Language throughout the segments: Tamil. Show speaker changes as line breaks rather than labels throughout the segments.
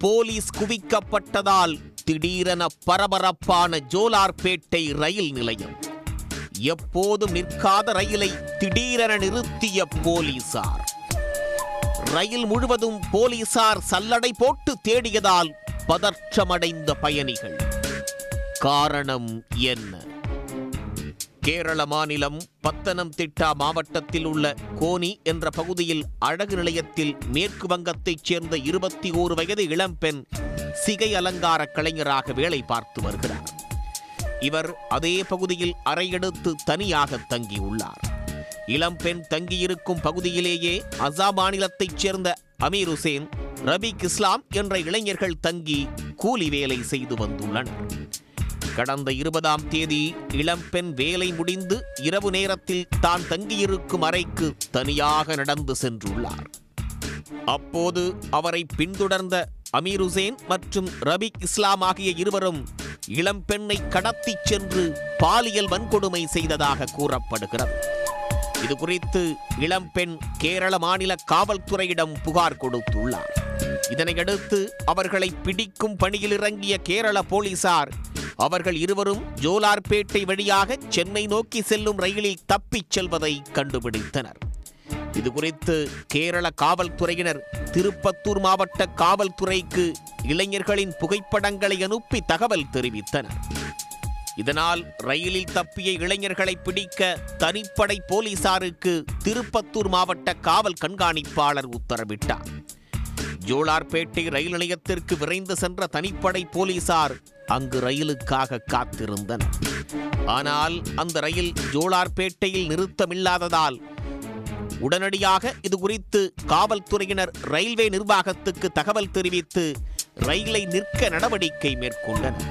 போலீஸ் குவிக்கப்பட்டதால் திடீரென பரபரப்பான ஜோலார்பேட்டை ரயில் நிலையம். எப்போதும் நிற்காத ரயிலை திடீரென நிறுத்திய போலீசார். ரயில் முழுவதும் போலீசார் சல்லடை போட்டு தேடியதால் பதற்றமடைந்த பயணிகள். காரணம் என்ன? கேரள மாநிலம் பத்தனம்திட்டா மாவட்டத்தில் உள்ள கோனி என்ற பகுதியில் அழகு நிலையத்தில் மேற்கு வங்கத்தைச் சேர்ந்த 21 வயது இளம்பெண் சிகை அலங்கார கலைஞராக வேலை பார்த்து வருகிறார். இவர் அதே பகுதியில் அறையெடுத்து தனியாக தங்கியுள்ளார். இளம்பெண் தங்கியிருக்கும் பகுதியிலேயே அசாம் மாநிலத்தைச் சேர்ந்த அமீர் ஹுசேன், ரபிக் இஸ்லாம் என்ற இளைஞர்கள் தங்கி கூலி வேலை செய்து வந்துள்ளனர். கடந்த 20ஆம் தேதி இளம்பெண் வேலை முடிந்து இரவு நேரத்தில் தான் தங்கியிருக்கும் அறைக்கு தனியாக நடந்து சென்றுள்ளார். அப்போது அவரை பின்தொடர்ந்த அமீர் ஹுசேன் மற்றும் ரபிக் இஸ்லாம் ஆகிய இருவரும் இளம்பெண்ணை கடத்திச் சென்று பாலியல் வன்கொடுமை செய்ததாக கூறப்படுகிறது. இது குறித்து இளம்பெண் கேரள மாநில காவல்துறையிடம் புகார் கொடுத்துள்ளார். இதனையடுத்து அவர்களை பிடிக்கும் பணியில் இறங்கிய கேரள போலீசார் அவர்கள் இருவரும் ஜோலார்பேட்டை வழியாக சென்னை நோக்கி செல்லும் ரயிலில் தப்பிச் செல்வதை கண்டுபிடித்தனர். இதுகுறித்து கேரள காவல்துறையினர் திருப்பத்தூர் மாவட்ட காவல்துறைக்கு இளைஞர்களின் புகைப்படங்களை அனுப்பி தகவல் தெரிவித்தனர். இதனால் ரயிலில் தப்பிய இளைஞர்களை பிடிக்க தனிப்படை போலீசாருக்கு திருப்பத்தூர் மாவட்ட காவல் கண்காணிப்பாளர் உத்தரவிட்டார். ஜோலார்பேட்டை ரயில் நிலையத்திற்கு விரைந்து சென்ற தனிப்படை போலீசார் அங்கு ரயிலுக்காக காத்திருந்தனர். ஆனால் அந்த ரயில் ஜோலார்பேட்டையில் நிறுத்தமில்லாததால் உடனடியாக இது குறித்து காவல்துறையினர் ரயில்வே நிர்வாகத்துக்கு தகவல் தெரிவித்து ரயிலை நிற்க நடவடிக்கை மேற்கொண்டனர்.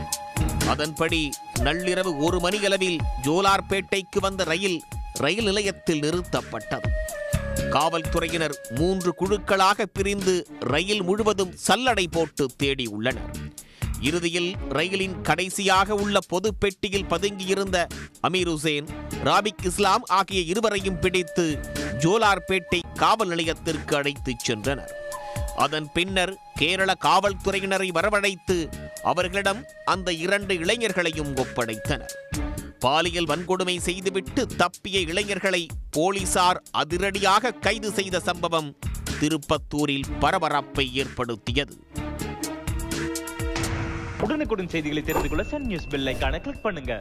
அதன்படி நள்ளிரவு 1 மணியளவில் ஜோலார்பேட்டைக்கு வந்த ரயில் நிலையத்தில் நிறுத்தப்பட்டது. காவல்துறையினர் 3 குழுக்களாக பிரிந்து ரயில் முழுவதும் சல்லடை போட்டு தேடியுள்ளனர். இறுதியில் ரயிலின் கடைசியாக உள்ள பொது பெட்டியில் பதுங்கியிருந்த அமீர் ஹுசேன், ராபிக் இஸ்லாம் ஆகிய இருவரையும் பிடித்து ஜோலார்பேட்டை காவல் நிலையத்திற்கு அழைத்துச் சென்றனர். அதன் பின்னர் கேரள காவல்துறையினரை வரவழைத்து அவர்களிடம் அந்த 2 இளைஞர்களையும் ஒப்படைத்தனர். பாலியல் வன்கொடுமை செய்துவிட்டு தப்பிய இளைஞர்களை போலீசார் அதிரடியாக கைது செய்த சம்பவம் திருப்பத்தூரில் பரபரப்பை ஏற்படுத்தியது.
உடனுக்குடன் செய்திகளை தெரிந்து கொள்ள சன் நியூஸ் பெல் ஐகானை கிளிக் பண்ணுங்க.